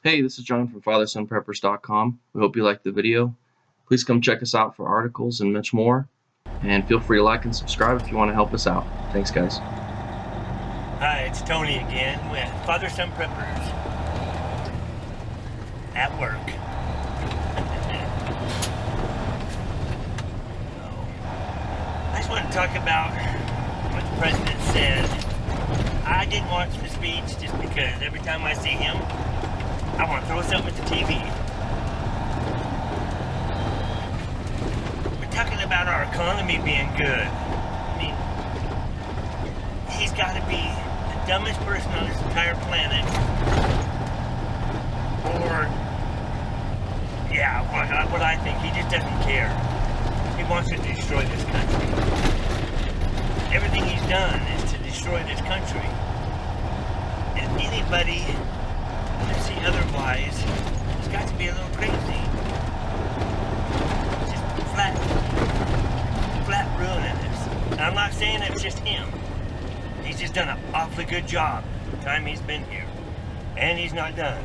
Hey, this is John from FatherSonPreppers.com. We hope you liked the video. Please come check us out for articles and much more. And feel free to like and subscribe if you want to help us out. Thanks, guys. Hi, it's Tony again with Father Son Preppers at work. I just want to talk about what the president said. I didn't watch the speech just because every time I see him, I want to throw something at the TV. We're talking about our economy being good. I mean, he's got to be the dumbest person on this entire planet. Or, yeah, what I think, he just doesn't care. He wants to destroy this country. Everything he's done is to destroy this country. And anybody that see otherwise has got to be a little crazy. Just flat ruining this. And I'm not saying it's just him. He's just done an awfully good job the time he's been here. And he's not done.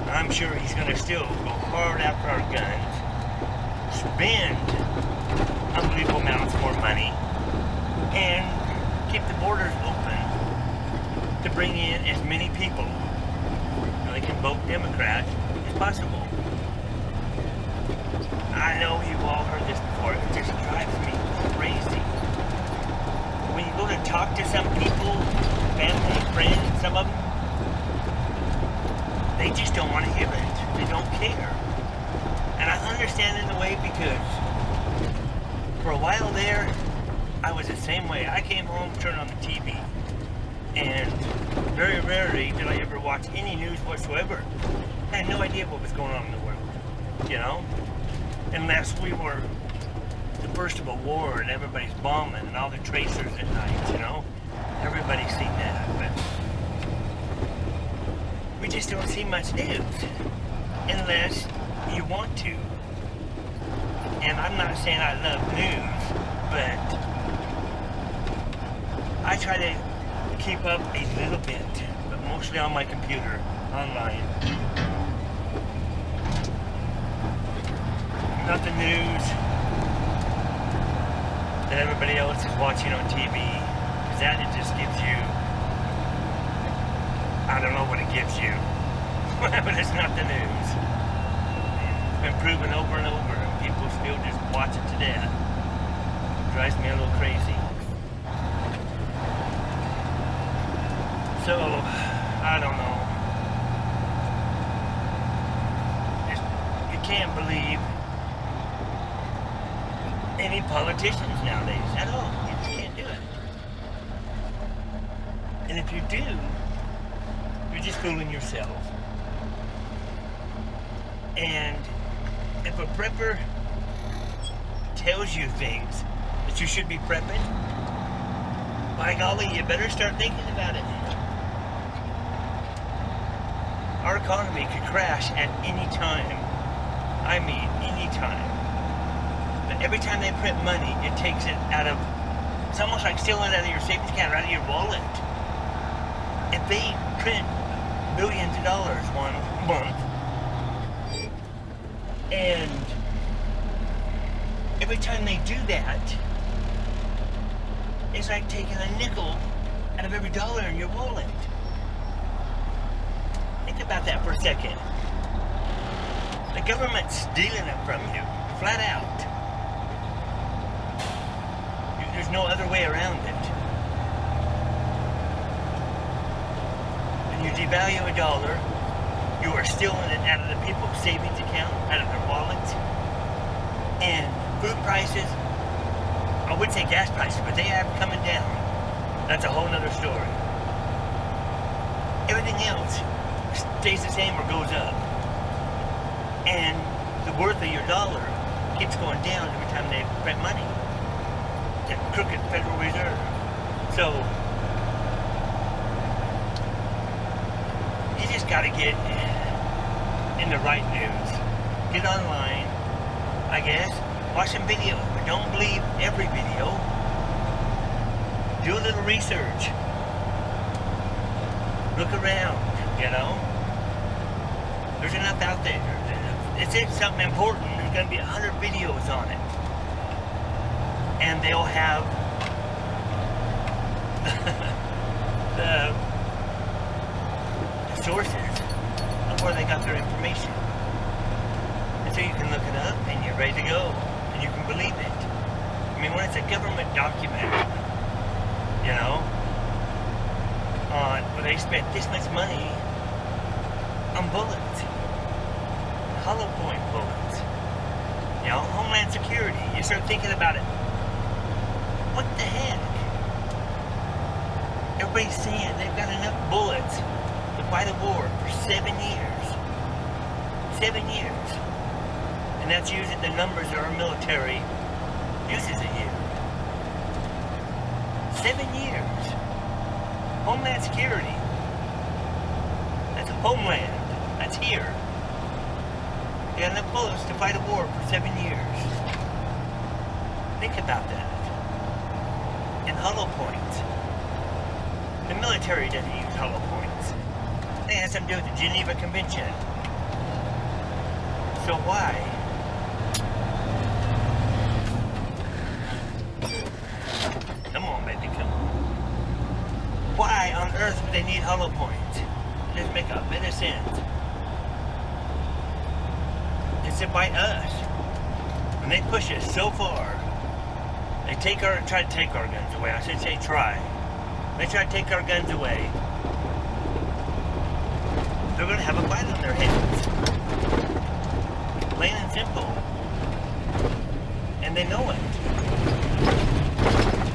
I'm sure he's going to still go hard after our guns, spend unbelievable amounts more money, and keep the borders open to bring in as many people so they can vote Democrat as possible. I know you've all heard this before. It just drives me crazy. When you go to talk to some people, family, friends, some of them, they just don't want to hear it. They don't care. And I understand in a way because for a while there, I was the same way. I came home, turned on the TV, and very rarely did I ever watch any news whatsoever. I had no idea what was going on in the world, you know? Unless we were the first of a war and everybody's bombing and all the tracers at night, you know? Everybody's seen that, but we just don't see much news unless you want to. And I'm not saying I love news, but I try to keep up a little bit, but mostly on my computer, online. Not the news that everybody else is watching on TV, because that it just gives you, I don't know what it gives you, but it's not the news. It's been proven over and over, and people still just watch it to death. It drives me a little crazy. So, I don't know. You can't believe any politicians nowadays at all. You just can't do it. And if you do, you're just fooling yourself. And if a prepper tells you things that you should be prepping, by golly, you better start thinking about it. Our economy could crash at any time. I mean, any time. But every time they print money, it takes it out of, it's almost like stealing it out of your savings account, out of your wallet. If they print billions of dollars one month, and every time they do that, it's like taking a nickel out of every dollar in your wallet. Think about that for a second. The government's stealing it from you, flat out. There's no other way around it. When you devalue a dollar, you are stealing it out of the people's savings account, out of their wallets. And food prices, I would say gas prices, but they are coming down. That's a whole nother story. Everything else stays the same or goes up. And the worth of your dollar keeps going down every time they print money. The crooked Federal Reserve. So, you just gotta get in the right news. Get online, I guess. Watch some video, but don't believe every video. Do a little research. Look around, you know. There's enough out there. If it's something important, there's going to be 100 videos on it. And they'll have the sources of where they got their information. And so you can look it up and you're ready to go. And you can believe it. I mean, when it's a government document, you know, on where they spent this much money on bullets, hollow point bullets, you know, Homeland Security. You start thinking about it. What the heck? Everybody's saying they've got enough bullets to fight a war for 7 years. 7 years. And that's usually the numbers that our military uses a year. 7 years. Homeland Security. That's Homeland. That's here. They got enough bullets to fight a war for 7 years. Think about that. And hollow points. The military doesn't use hollow points. It has something to do with the Geneva Convention. So why? Come on, baby, come on. Why on earth would they need hollow points? It doesn't make a bit of sense. It's by us. When they push us so far, they try to take our guns away. I should say try. They try to take our guns away. They're going to have a fight on their hands. Plain and simple. And they know it.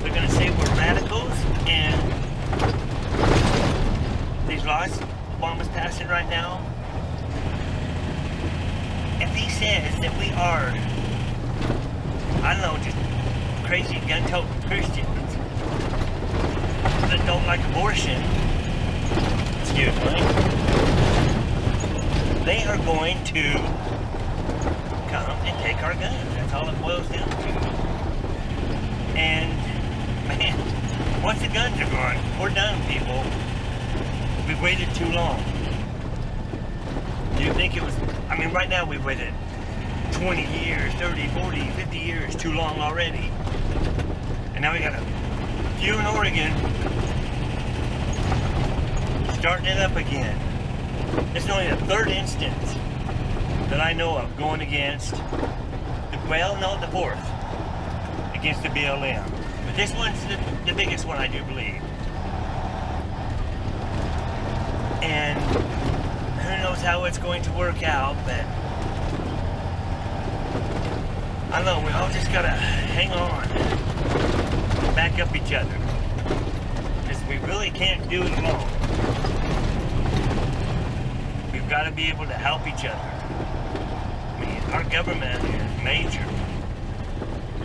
They're going to say we're radicals and these laws Obama's passing right now. If he says that we are, I don't know, just crazy gun-toting Christians that don't like abortion, excuse me, they are going to come and take our guns. That's all it boils down to. And, man, once the guns are gone, we're done, people. We've waited too long. Do you think it was, I mean, right now we've waited 20 years, 30, 40, 50 years too long already. And now we got a few in Oregon starting it up again. This is only the third instance that I know of going against, the fourth, against the BLM. But this one's the biggest one, I do believe. And who knows how it's going to work out, but I don't know, we all just gotta hang on, back up each other, because we really can't do it alone. We've got to be able to help each other. I mean, our government is major.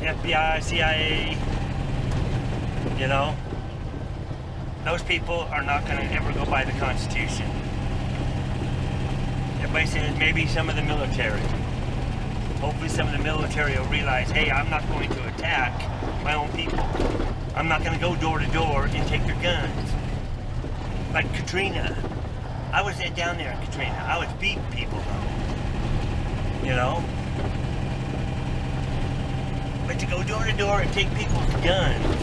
FBI, CIA, you know, those people are not going to ever go by the Constitution. Everybody says maybe some of the military. Hopefully some of the military will realize, hey, I'm not going to attack my own people. I'm not going to go door to door and take their guns. Like Katrina. I was down there in Katrina. I was beating people, though. You know? But to go door to door and take people's guns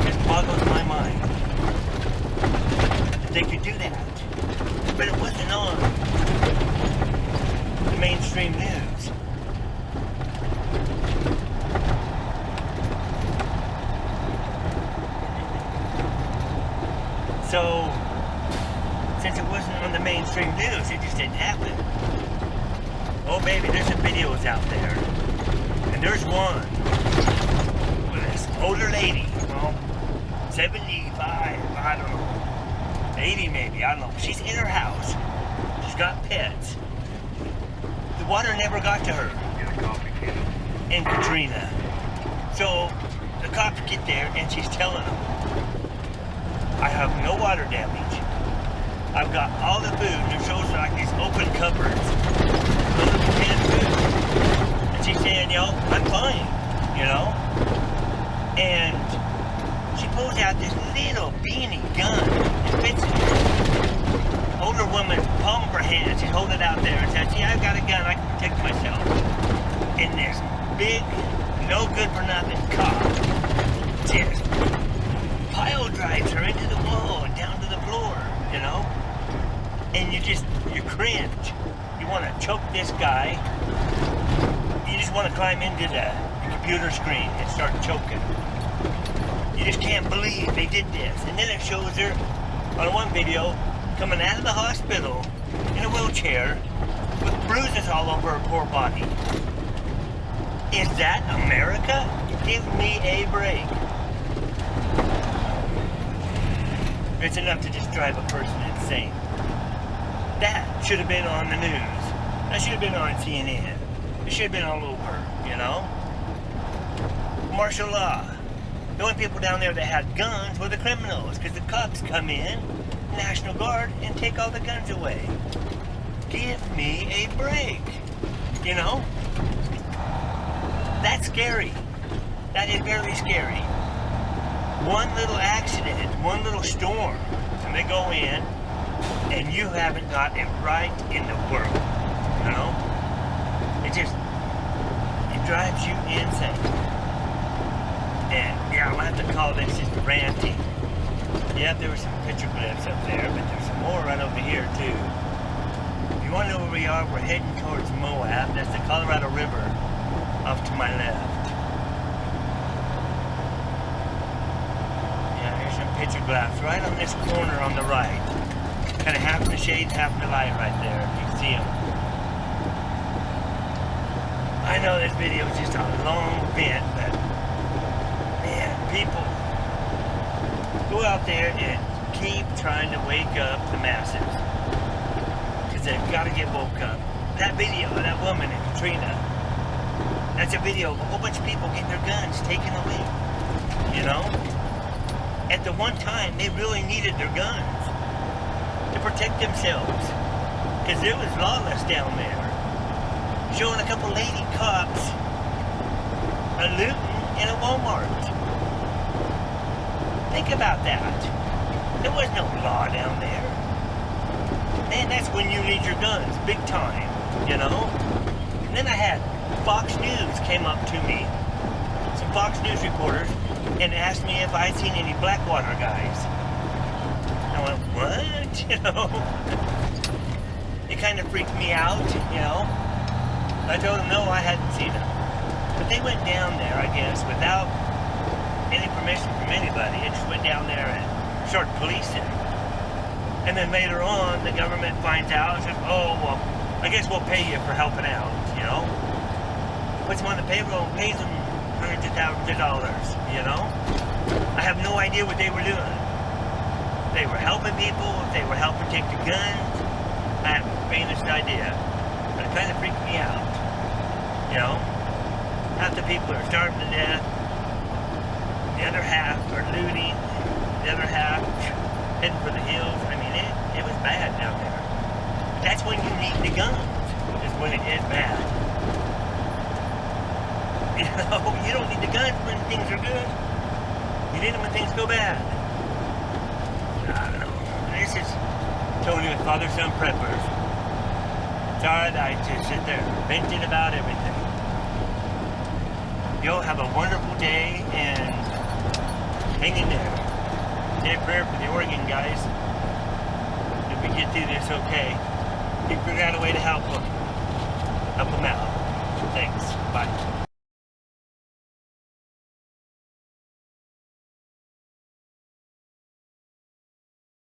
just boggles my mind. That they could do that. But it wasn't on the mainstream news. So, since it wasn't on the mainstream news, it just didn't happen. Oh baby, there's some videos out there. And there's one with this older lady, well, 75, I don't know, 80 maybe, I don't know. She's in her house. She's got pets. The water never got to her in Katrina. So the cops get there and she's telling them, I have no water damage. I've got all the food, and it shows like these open cupboards. Those are canned food. And she's saying, yo, I'm fine, you know? And she pulls out this little beanie gun and fits it. older woman, palm of her hand, she's holding it out there and says, "Yeah, I've got a gun, I can protect myself." And this big, no good for nothing cop just pile drives her into the wall and down to the floor, you know? And you cringe. You want to choke this guy. You just want to climb into the computer screen and start choking. You just can't believe they did this. And then it shows her on one video coming out of the hospital in a wheelchair with bruises all over her poor body. Is that America? Give me a break. It's enough to just drive a person insane. That should have been on the news. That should have been on CNN. It should have been all over, you know? Martial law. The only people down there that had guns were the criminals, because the cops come in, National Guard, and take all the guns away. Give me a break. You know? That's scary. That is very scary. One little accident, one little storm, and they go in, and you haven't got it right in the world. You know? It drives you insane. And yeah, I'll have to call this just ranting. Yeah, there were some picture clips up there, but there's some more right over here too. If you want to know where we are, we're heading towards Moab. That's the Colorado River off to my left. Yeah, here's some picture glass right on this corner on the right. Kind of half in the shade, half in the light right there, if you can see them. I know this video is just a long vent, but man, people go out there and keep trying to wake up the masses, because they've got to get woke up. That video of that woman in Katrina, that's a video of a whole bunch of people getting their guns taken away, you know? At the one time, they really needed their guns to protect themselves, because it was lawless down there. Showing a couple lady cops looting in a Walmart. Think about that. There was no law down there. Man, that's when you need your guns, big time, you know? And then I had Fox News came up to me, some Fox News reporters, and asked me if I'd seen any Blackwater guys. I went, what? You know? It kind of freaked me out, you know? I told them no, I hadn't seen them. But they went down there, I guess, without any permission from anybody. It just went down there and started policing. And then later on, the government finds out and says, oh, well, I guess we'll pay you for helping out, you know? Puts them on the payroll and pays them hundreds of thousands of dollars, you know? I have no idea what they were doing. They were helping people, they were helping take the guns. I have the faintest idea. But it kind of freaked me out. You know, half the people are starving to death, the other half are looting, the other half heading for the hills. I mean, it was bad down there. But that's when you need the guns, is when it is bad. You know, you don't need the guns when things are good. You need them when things go bad. I don't know. This is Tony with Father Son Preppers. Sorry that I just sit there venting about everything. Y'all have a wonderful day and hang in there. Say a prayer for the Oregon guys. If we get through this okay, we figure out a way to help them. Help them out. Thanks. Bye.